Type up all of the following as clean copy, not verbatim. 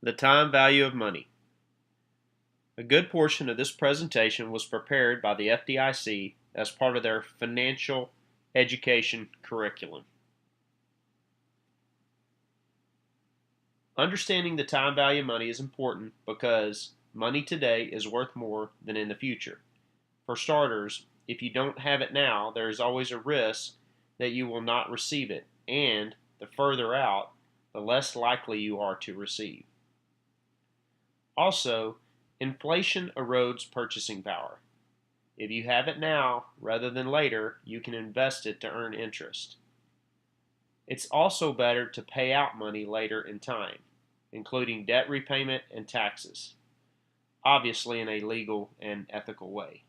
The time value of money. A good portion of this presentation was prepared by the FDIC as part of their financial education curriculum. Understanding the time value of money is important because money today is worth more than in the future. For starters, if you don't have it now, there is always a risk that you will not receive it, and the further out, the less likely you are to receive. Also, inflation erodes purchasing power. If you have it now rather than later, you can invest it to earn interest. It's also better to pay out money later in time, including debt repayment and taxes, obviously in a legal and ethical way.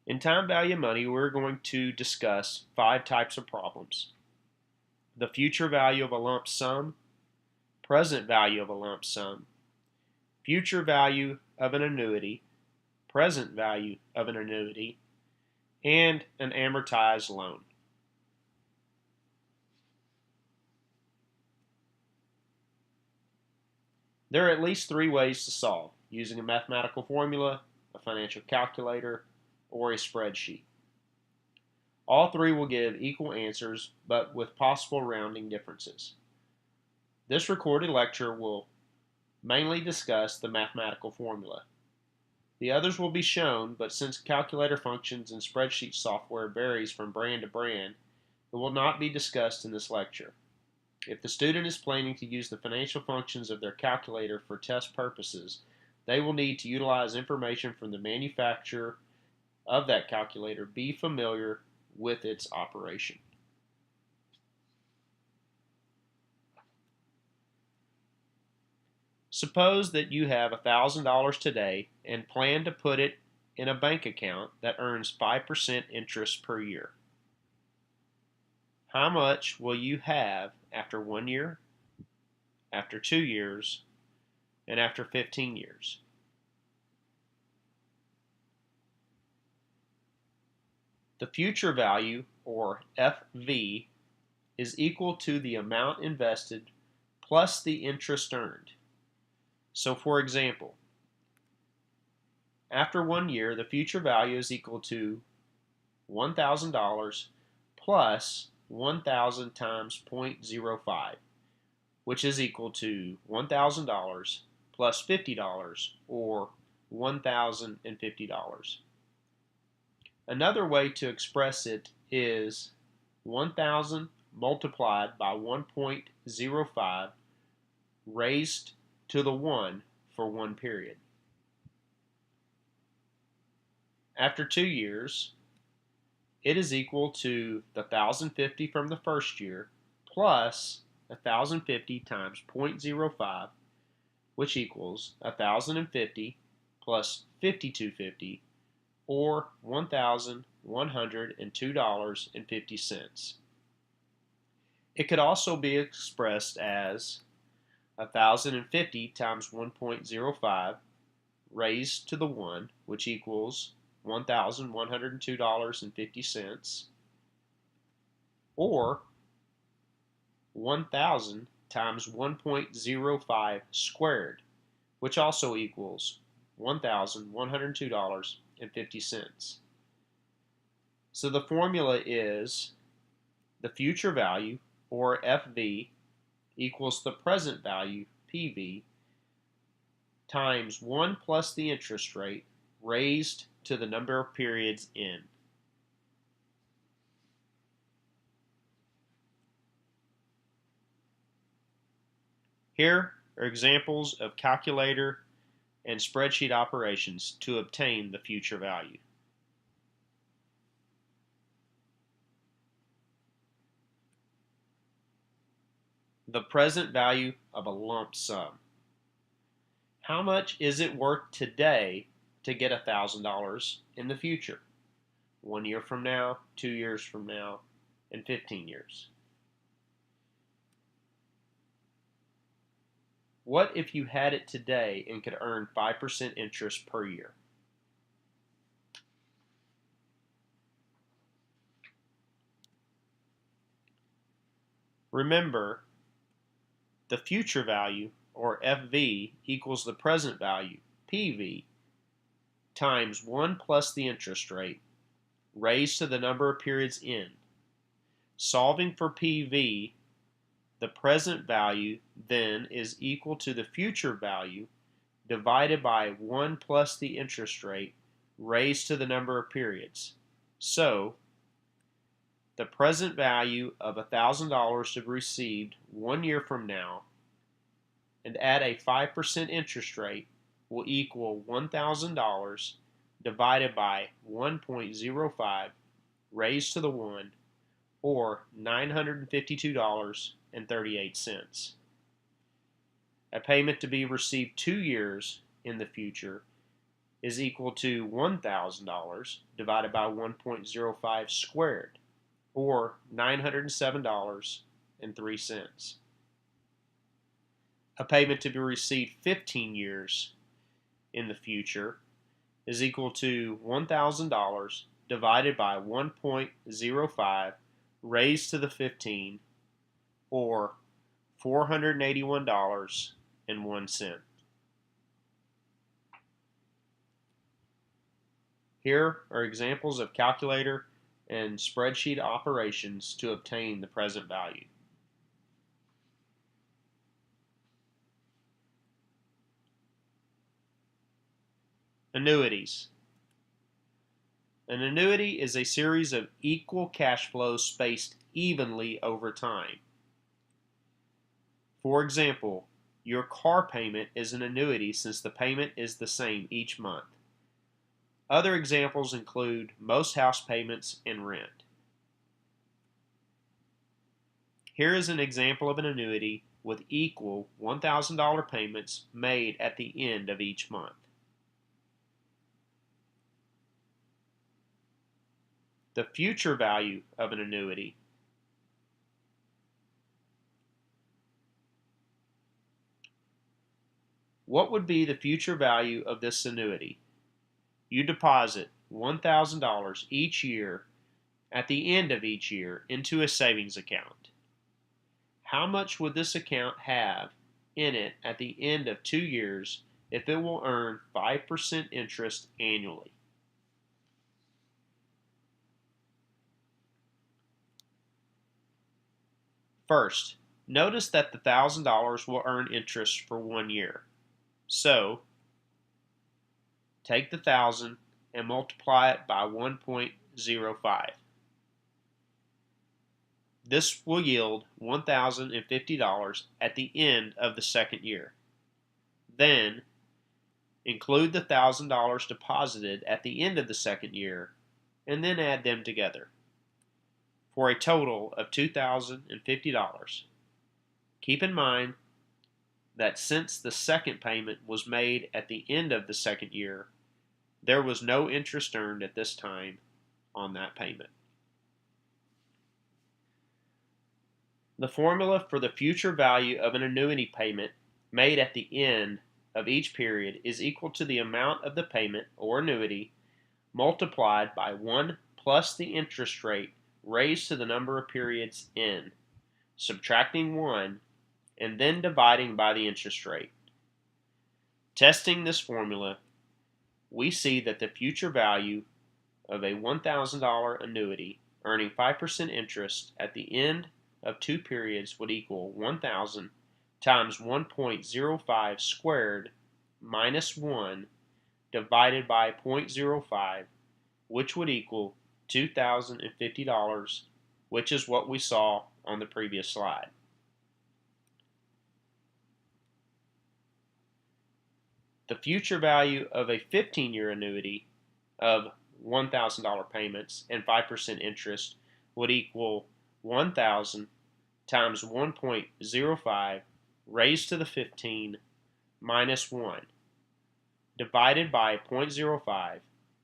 In time value of money, we're going to discuss 5 types of problems: the future value of a lump sum, present value of a lump sum, future value of an annuity, present value of an annuity, and an amortized loan. There are at least 3 ways to solve: using a mathematical formula, a financial calculator, or a spreadsheet. All 3 will give equal answers, but with possible rounding differences. This recorded lecture will mainly discuss the mathematical formula. The others will be shown, but since calculator functions and spreadsheet software varies from brand to brand, it will not be discussed in this lecture. If the student is planning to use the financial functions of their calculator for test purposes, they will need to utilize information from the manufacturer of that calculator. Be familiar with its operation. Suppose that you have $1,000 today and plan to put it in a bank account that earns 5% interest per year. How much will you have after 1 year, after 2 years, and after 15 years? The future value, or FV, is equal to the amount invested plus the interest earned. So for example, after 1 year, the future value is equal to $1,000 plus 1,000 times 0.05, which is equal to $1,000 plus $50, or $1,050. Another way to express it is 1,000 multiplied by 1.05 raised to the 1 for 1 period. After 2 years, it is equal to the 1,050 from the first year plus 1,050 times 0.05, which equals 1,050 plus 5,250, or $1,102.50. It could also be expressed as 1,050 times 1.05 raised to the 1, which equals $1,102.50, or 1,000 times 1.05 squared, which also equals $1,102.50. So the formula is the future value, or FV, equals the present value, PV, times 1 plus the interest rate raised to the number of periods N. Here are examples of calculator and spreadsheet operations to obtain the future value. The present value of a lump sum. How much is it worth today to get $1,000 in the future? 1 year from now, 2 years from now, and 15 years. What if you had it today and could earn 5% interest per year? Remember, the future value, or FV, equals the present value, PV, times 1 plus the interest rate, raised to the number of periods n. Solving for PV, the present value then is equal to the future value divided by 1 plus the interest rate raised to the number of periods. So, the present value of $1,000 to be received 1 year from now and at a 5% interest rate will equal $1,000 divided by 1.05 raised to the 1, or $952.38. A payment to be received 2 years in the future is equal to $1,000 divided by 1.05 squared, or $907.03. A payment to be received 15 years in the future is equal to $1,000 divided by 1.05 raised to the 15, or $481.01. Here are examples of calculator and spreadsheet operations to obtain the present value. Annuities. An annuity is a series of equal cash flows spaced evenly over time. For example, your car payment is an annuity since the payment is the same each month. Other examples include most house payments and rent. Here is an example of an annuity with equal $1,000 payments made at the end of each month. The future value of an annuity. What would be the future value of this annuity? You deposit $1,000 each year at the end of each year into a savings account. How much would this account have in it at the end of 2 years if it will earn 5% interest annually? First, notice that the $1,000 will earn interest for 1 year. So, take the 1,000 and multiply it by 1.05. This will yield $1,050 at the end of the second year. Then, include the $1,000 deposited at the end of the second year, and then add them together, for a total of $2,050. Keep in mind that since the second payment was made at the end of the second year, there was no interest earned at this time on that payment. The formula for the future value of an annuity payment made at the end of each period is equal to the amount of the payment or annuity multiplied by 1 plus the interest rate raised to the number of periods n, subtracting 1, and then dividing by the interest rate. Testing this formula, we see that the future value of a $1,000 annuity earning 5% interest at the end of 2 periods would equal 1,000 times 1.05 squared minus 1 divided by 0.05, which would equal $2,050, which is what we saw on the previous slide. The future value of a 15-year annuity of $1,000 payments and 5% interest would equal 1,000 times 1.05 raised to the 15 minus 1 divided by 0.05,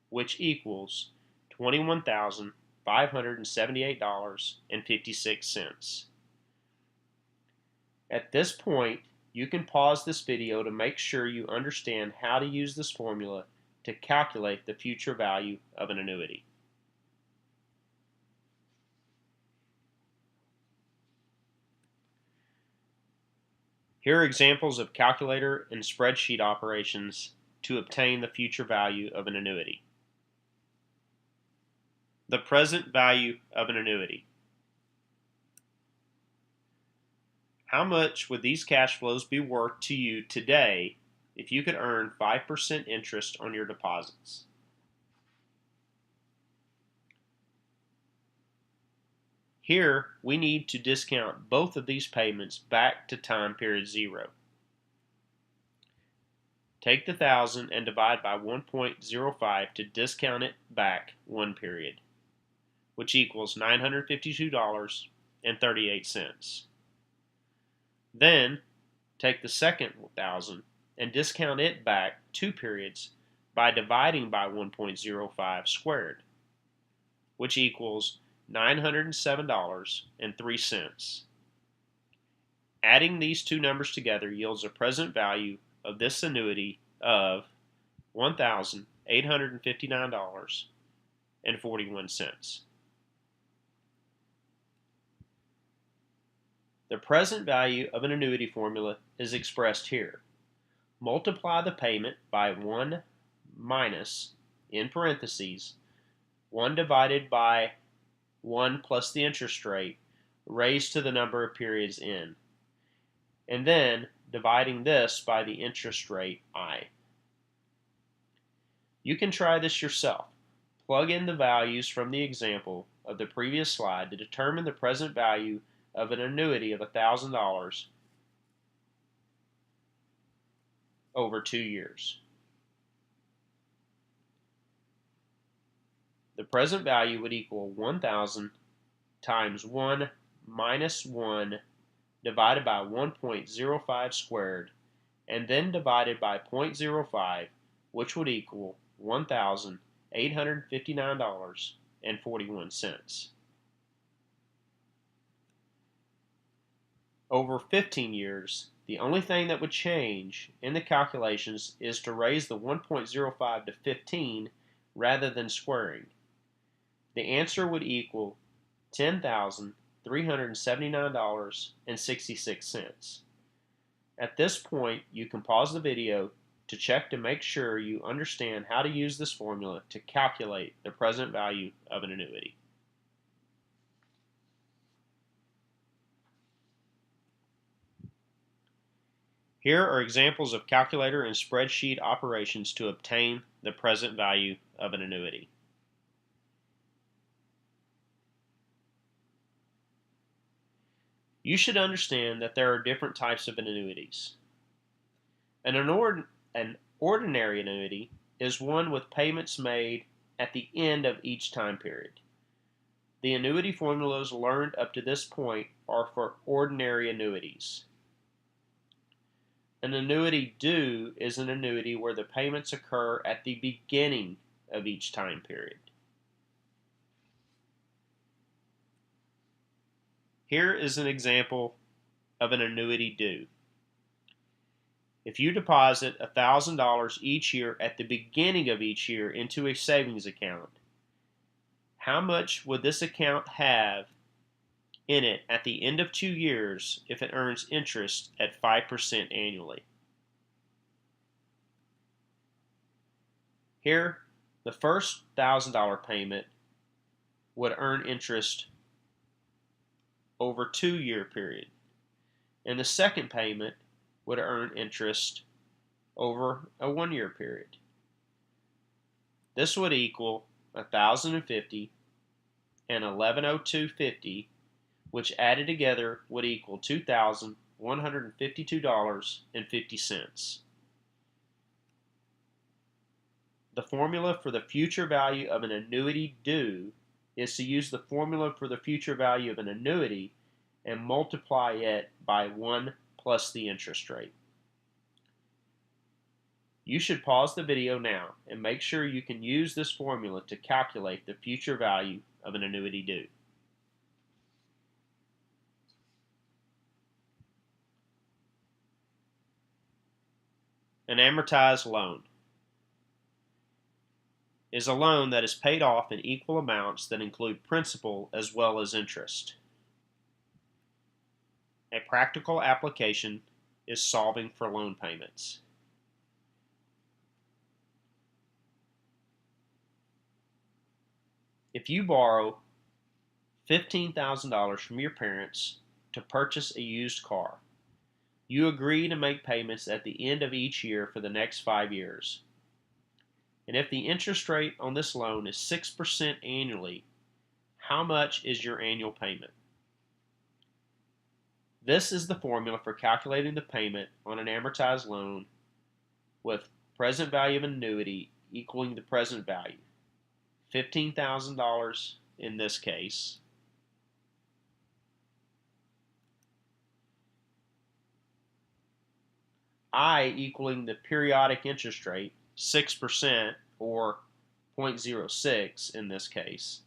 which equals $21,578.56. At this point, you can pause this video to make sure you understand how to use this formula to calculate the future value of an annuity. Here are examples of calculator and spreadsheet operations to obtain the future value of an annuity. The present value of an annuity. How much would these cash flows be worth to you today if you could earn 5% interest on your deposits? Here, we need to discount both of these payments back to time period 0. Take the 1,000 and divide by 1.05 to discount it back one period, which equals $952.38. Then, take the second 1,000 and discount it back two periods by dividing by 1.05 squared, which equals $907.03. Adding these two numbers together yields a present value of this annuity of $1,859.41. The present value of an annuity formula is expressed here. Multiply the payment by 1 minus, in parentheses, 1 divided by 1 plus the interest rate raised to the number of periods in, and then dividing this by the interest rate I. You can try this yourself. Plug in the values from the example of the previous slide to determine the present value of an annuity of $1,000 over 2 years. The present value would equal 1,000 times 1 minus 1 divided by 1.05 squared, and then divided by 0.05, which would equal $1,859.41. Over 15 years, the only thing that would change in the calculations is to raise the 1.05 to 15 rather than squaring. The answer would equal $10,379.66. At this point, you can pause the video to check to make sure you understand how to use this formula to calculate the present value of an annuity. Here are examples of calculator and spreadsheet operations to obtain the present value of an annuity. You should understand that there are different types of annuities. An ordinary annuity is one with payments made at the end of each time period. The annuity formulas learned up to this point are for ordinary annuities. An annuity due is an annuity where the payments occur at the beginning of each time period. Here is an example of an annuity due. If you deposit $1,000 each year at the beginning of each year into a savings account, how much would this account have in it at the end of 2 years if it earns interest at 5% annually? Here, the first $1,000 payment would earn interest over a 2-year period, and the second payment would earn interest over a 1-year period. This would equal 1,050 and 1102.50, which added together would equal $2,152.50. The formula for the future value of an annuity due is to use the formula for the future value of an annuity and multiply it by 1 plus the interest rate. You should pause the video now and make sure you can use this formula to calculate the future value of an annuity due. An amortized loan is a loan that is paid off in equal amounts that include principal as well as interest. A practical application is solving for loan payments. If you borrow $15,000 from your parents to purchase a used car, you agree to make payments at the end of each year for the next 5 years. And if the interest rate on this loan is 6% annually, how much is your annual payment? This is the formula for calculating the payment on an amortized loan with present value of annuity equaling the present value. $15,000 in this case. I equaling the periodic interest rate, 6% or 0.06 in this case.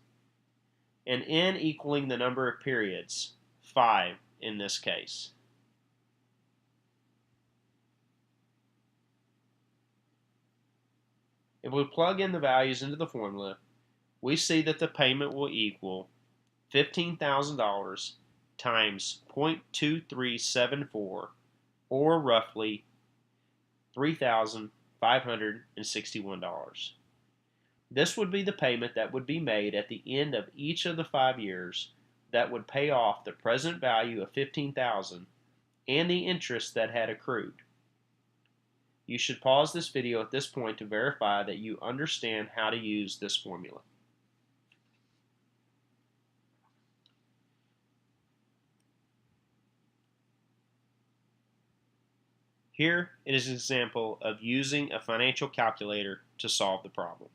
And N equaling the number of periods, 5 in this case. If we plug in the values into the formula, we see that the payment will equal $15,000 times 0.2374, or roughly $3,561. This would be the payment that would be made at the end of each of the 5 years that would pay off the present value of $15,000 and the interest that had accrued. You should pause this video at this point to verify that you understand how to use this formula. Here it is an example of using a financial calculator to solve the problem.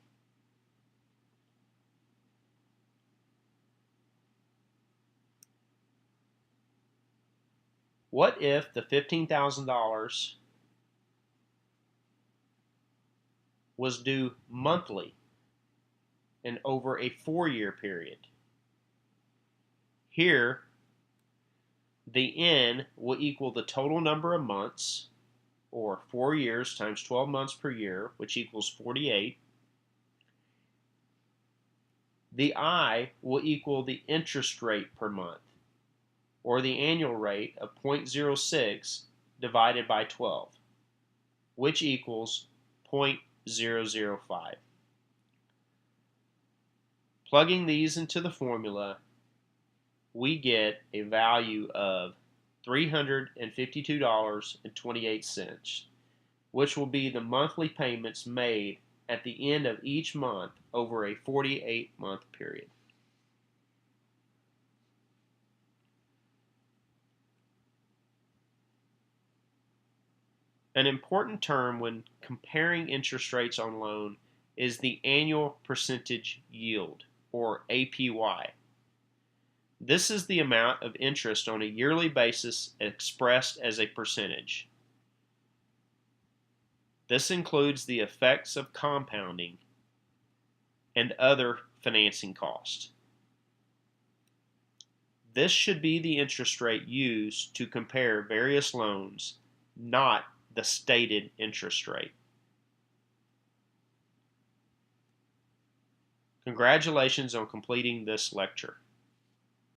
What if the $15,000 was due monthly and over a 4-year period? Here, the N will equal the total number of months, or 4 years times 12 months per year, which equals 48. The I will equal the interest rate per month, or the annual rate of 0.06 divided by 12, which equals 0.005. Plugging these into the formula, we get a value of $352.28, which will be the monthly payments made at the end of each month over a 48-month period. An important term when comparing interest rates on loan is the annual percentage yield, or APY. This is the amount of interest on a yearly basis expressed as a percentage. This includes the effects of compounding and other financing costs. This should be the interest rate used to compare various loans, not the stated interest rate. Congratulations on completing this lecture.